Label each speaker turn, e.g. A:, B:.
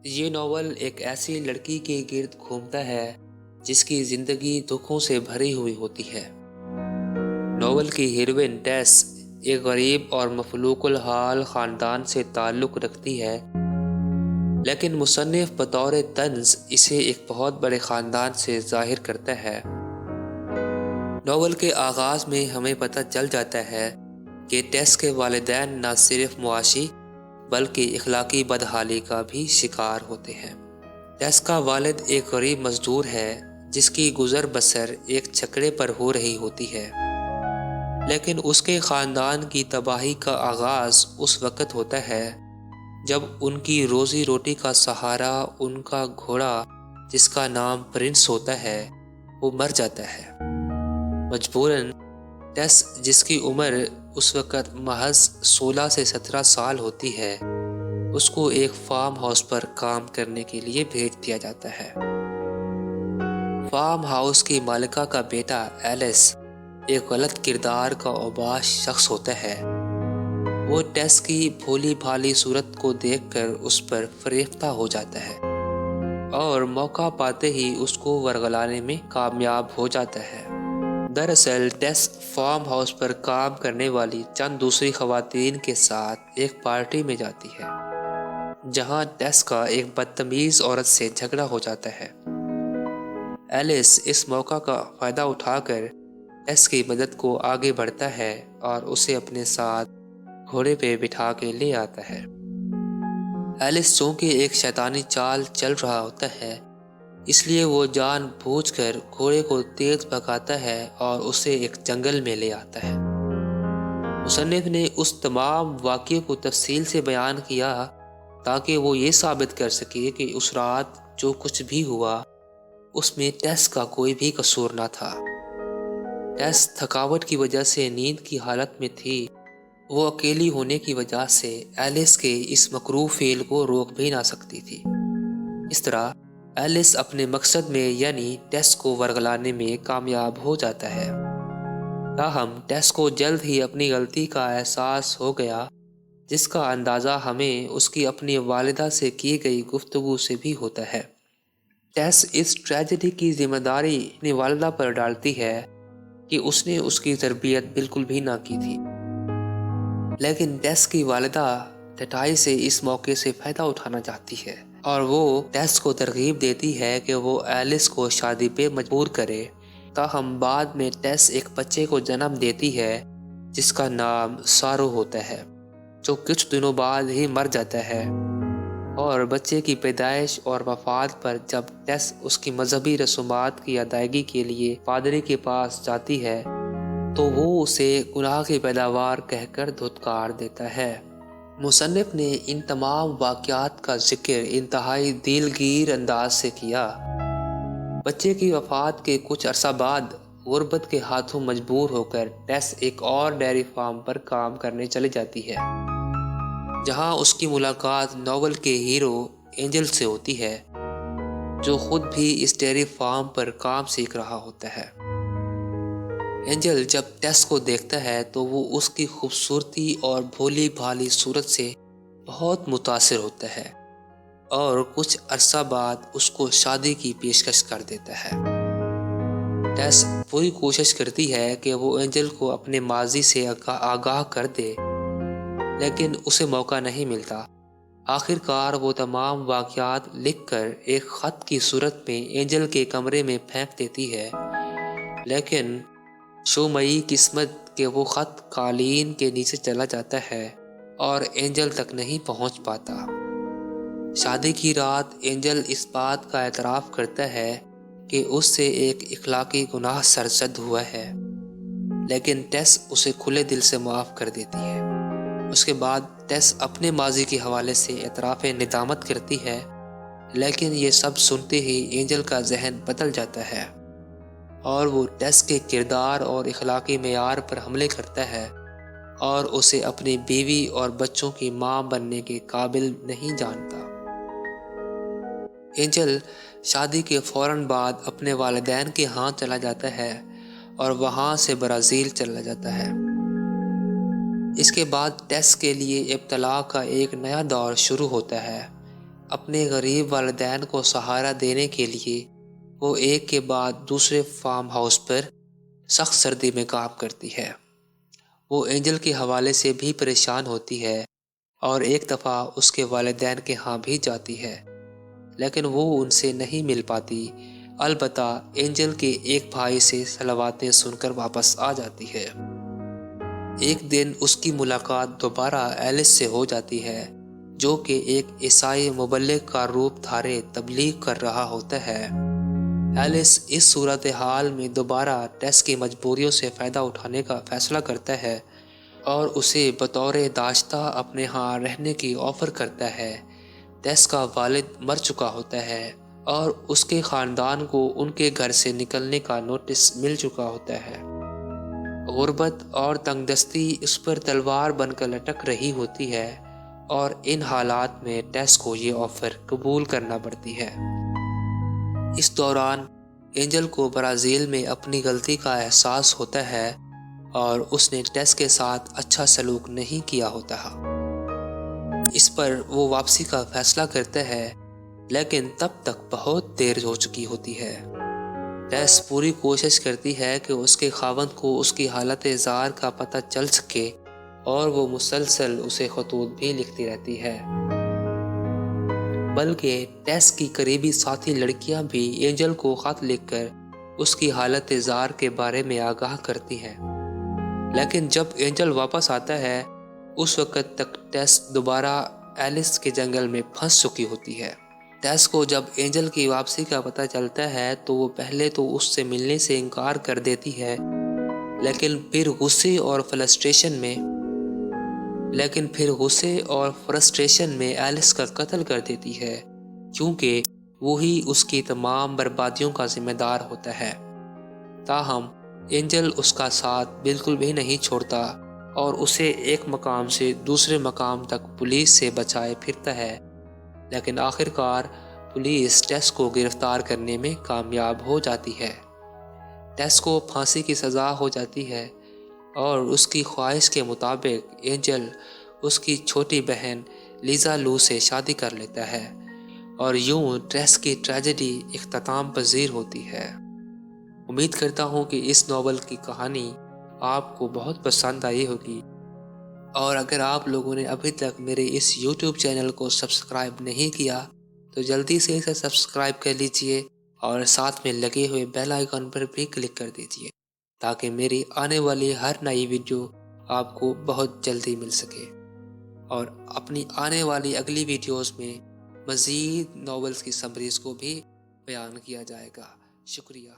A: یہ ناول ایک ایسی لڑکی کے گرد گھومتا ہے جس کی زندگی دکھوں سے بھری ہوئی ہوتی ہے۔ ناول کی ہیروئن ٹیس ایک غریب اور مفلوق الحال خاندان سے تعلق رکھتی ہے، لیکن مصنف بطور طنز اسے ایک بہت بڑے خاندان سے ظاہر کرتا ہے۔ ناول کے آغاز میں ہمیں پتہ چل جاتا ہے کہ ٹیس کے والدین نہ صرف معاشی بلکہ اخلاقی بدحالی کا بھی شکار ہوتے ہیں۔ ٹیس کا والد ایک غریب مزدور ہے جس کی گزر بسر ایک چھکڑے پر ہو رہی ہوتی ہے، لیکن اس کے خاندان کی تباہی کا آغاز اس وقت ہوتا ہے جب ان کی روزی روٹی کا سہارا ان کا گھوڑا جس کا نام پرنس ہوتا ہے وہ مر جاتا ہے۔ مجبوراً ٹیس جس کی عمر اس وقت محض 16 سے 17 سال ہوتی ہے، اس کو ایک فارم ہاؤس پر کام کرنے کے لیے بھیج دیا جاتا ہے۔ فارم ہاؤس کی مالکہ کا بیٹا ایلس ایک غلط کردار کا اوباش شخص ہوتا ہے۔ وہ ٹیس کی بھولی بھالی صورت کو دیکھ کر اس پر فریفتہ ہو جاتا ہے اور موقع پاتے ہی اس کو ورغلانے میں کامیاب ہو جاتا ہے۔ دراصل ٹیس فارم ہاؤس پر کام کرنے والی چند دوسری خواتین کے ساتھ ایک پارٹی میں جاتی ہے جہاں ٹیس کا ایک بدتمیز عورت سے جھگڑا ہو جاتا ہے۔ ایلس اس موقع کا فائدہ اٹھا کر ٹیس کی مدد کو آگے بڑھتا ہے اور اسے اپنے ساتھ گھوڑے پہ بٹھا کے لے آتا ہے۔ ایلس چونکہ ایک شیطانی چال چل رہا ہوتا ہے، اس لیے وہ جان بوجھ کر گھوڑے کو تیز بھگاتا ہے اور اسے ایک جنگل میں لے آتا ہے۔ مصنف نے اس تمام واقعے کو تفصیل سے بیان کیا تاکہ وہ یہ ثابت کر سکے کہ اس رات جو کچھ بھی ہوا اس میں ٹیس کا کوئی بھی قصور نہ تھا۔ ٹیس تھکاوٹ کی وجہ سے نیند کی حالت میں تھی۔ وہ اکیلی ہونے کی وجہ سے ایلس کے اس مکروہ فعل کو روک بھی نہ سکتی تھی۔ اس طرح ایلس اپنے مقصد میں یعنی ٹیس کو ورغلانے میں کامیاب ہو جاتا ہے۔ تاہم ٹیس کو جلد ہی اپنی غلطی کا احساس ہو گیا، جس کا اندازہ ہمیں اس کی اپنی والدہ سے کی گئی گفتگو سے بھی ہوتا ہے۔ ٹیس اس ٹریجڈی کی ذمہ داری اپنی والدہ پر ڈالتی ہے کہ اس نے اس کی تربیت بالکل بھی نہ کی تھی، لیکن ٹیس کی والدہ ٹٹائی سے اس موقع سے فائدہ اٹھانا چاہتی ہے اور وہ ٹیس کو ترغیب دیتی ہے کہ وہ ایلس کو شادی پہ مجبور کرے۔ تاہم بعد میں ٹیس ایک بچے کو جنم دیتی ہے جس کا نام سارو ہوتا ہے، جو کچھ دنوں بعد ہی مر جاتا ہے، اور بچے کی پیدائش اور وفات پر جب ٹیس اس کی مذہبی رسومات کی ادائیگی کے لیے پادری کے پاس جاتی ہے تو وہ اسے گناہ کی پیداوار کہہ کر دھتکار دیتا ہے۔ مصنف نے ان تمام واقعات کا ذکر انتہائی دلگیر انداز سے کیا۔ بچے کی وفات کے کچھ عرصہ بعد غربت کے ہاتھوں مجبور ہو کر ٹیس ایک اور ڈیری فارم پر کام کرنے چلی جاتی ہے، جہاں اس کی ملاقات ناول کے ہیرو اینجل سے ہوتی ہے، جو خود بھی اس ڈیری فارم پر کام سیکھ رہا ہوتا ہے۔ اینجل جب ٹیس کو دیکھتا ہے تو وہ اس کی خوبصورتی اور بھولی بھالی صورت سے بہت متاثر ہوتا ہے اور کچھ عرصہ بعد اس کو شادی کی پیشکش کر دیتا ہے۔ ٹیس پوری کوشش کرتی ہے کہ وہ اینجل کو اپنے ماضی سے آگاہ کر دے، لیکن اسے موقع نہیں ملتا۔ آخر کار وہ تمام واقعات لکھ کر ایک خط کی صورت میں اینجل کے کمرے میں پھینک دیتی ہے، لیکن شومئی قسمت کہ وہ خط قالین کے نیچے چلا جاتا ہے اور اینجل تک نہیں پہنچ پاتا۔ شادی کی رات اینجل اس بات کا اعتراف کرتا ہے کہ اس سے ایک اخلاقی گناہ سرزد ہوا ہے، لیکن ٹیس اسے کھلے دل سے معاف کر دیتی ہے۔ اس کے بعد ٹیس اپنے ماضی کے حوالے سے اعتراف ندامت کرتی ہے، لیکن یہ سب سنتے ہی اینجل کا ذہن بدل جاتا ہے اور وہ ٹیس کے کردار اور اخلاقی معیار پر حملے کرتا ہے اور اسے اپنی بیوی اور بچوں کی ماں بننے کے قابل نہیں جانتا۔ اینجل شادی کے فوراً بعد اپنے والدین کے ہاں چلا جاتا ہے اور وہاں سے برازیل چلا جاتا ہے۔ اس کے بعد ٹیس کے لیے ابتلا کا ایک نیا دور شروع ہوتا ہے، اپنے غریب والدین کو سہارا دینے کے لیے وہ ایک کے بعد دوسرے فارم ہاؤس پر سخت سردی میں کام کرتی ہے۔ وہ اینجل کے حوالے سے بھی پریشان ہوتی ہے اور ایک دفعہ اس کے والدین کے ہاں بھی جاتی ہے، لیکن وہ ان سے نہیں مل پاتی۔ البتہ اینجل کے ایک بھائی سے صلواتیں سن کر واپس آ جاتی ہے۔ ایک دن اس کی ملاقات دوبارہ ایلس سے ہو جاتی ہے، جو کہ ایک عیسائی مبلغ کا روپ دھارے تبلیغ کر رہا ہوتا ہے۔ ایلس اس صورتحال میں دوبارہ ٹیس کی مجبوریوں سے فائدہ اٹھانے کا فیصلہ کرتا ہے اور اسے بطور داشتہ اپنے ہاں رہنے کی آفر کرتا ہے۔ ٹیس کا والد مر چکا ہوتا ہے اور اس کے خاندان کو ان کے گھر سے نکلنے کا نوٹس مل چکا ہوتا ہے۔ غربت اور تنگ دستی اس پر تلوار بن کر لٹک رہی ہوتی ہے اور ان حالات میں ٹیس کو یہ آفر قبول کرنا پڑتی ہے۔ اس دوران اینجل کو برازیل میں اپنی غلطی کا احساس ہوتا ہے اور اس نے ٹیس کے ساتھ اچھا سلوک نہیں کیا ہوتا۔ اس پر وہ واپسی کا فیصلہ کرتا ہے، لیکن تب تک بہت دیر ہو چکی ہوتی ہے۔ ٹیس پوری کوشش کرتی ہے کہ اس کے خاوند کو اس کی حالت زار کا پتہ چل سکے اور وہ مسلسل اسے خطوط بھی لکھتی رہتی ہے۔ بلکہ ٹیس کی قریبی ساتھی لڑکیاں بھی اینجل کو خط لکھ کر اس کی حالت زار کے بارے میں آگاہ کرتی ہیں، لیکن جب اینجل واپس آتا ہے اس وقت تک ٹیس دوبارہ ایلس کے جنگل میں پھنس چکی ہوتی ہے۔ ٹیس کو جب اینجل کی واپسی کا پتہ چلتا ہے تو وہ پہلے تو اس سے ملنے سے انکار کر دیتی ہے، لیکن پھر غصے اور فرسٹریشن میں ایلس کا قتل کر دیتی ہے، کیونکہ وہی اس کی تمام بربادیوں کا ذمہ دار ہوتا ہے۔ تاہم اینجل اس کا ساتھ بالکل بھی نہیں چھوڑتا اور اسے ایک مقام سے دوسرے مقام تک پولیس سے بچائے پھرتا ہے، لیکن آخرکار پولیس ٹیس کو گرفتار کرنے میں کامیاب ہو جاتی ہے۔ ٹیس کو پھانسی کی سزا ہو جاتی ہے اور اس کی خواہش کے مطابق اینجل اس کی چھوٹی بہن لیزا لو سے شادی کر لیتا ہے اور یوں ٹیس کی ٹریجڈی اختتام پذیر ہوتی ہے۔ امید کرتا ہوں کہ اس ناول کی کہانی آپ کو بہت پسند آئی ہوگی، اور اگر آپ لوگوں نے ابھی تک میرے اس یوٹیوب چینل کو سبسکرائب نہیں کیا تو جلدی سے اسے سبسکرائب کر لیجئے اور ساتھ میں لگے ہوئے بیل آئیکن پر بھی کلک کر دیجئے تاکہ میری آنے والی ہر نئی ویڈیو آپ کو بہت جلدی مل سکے، اور اپنی آنے والی اگلی ویڈیوز میں مزید ناولز کی سمریز کو بھی بیان کیا جائے گا۔ شکریہ۔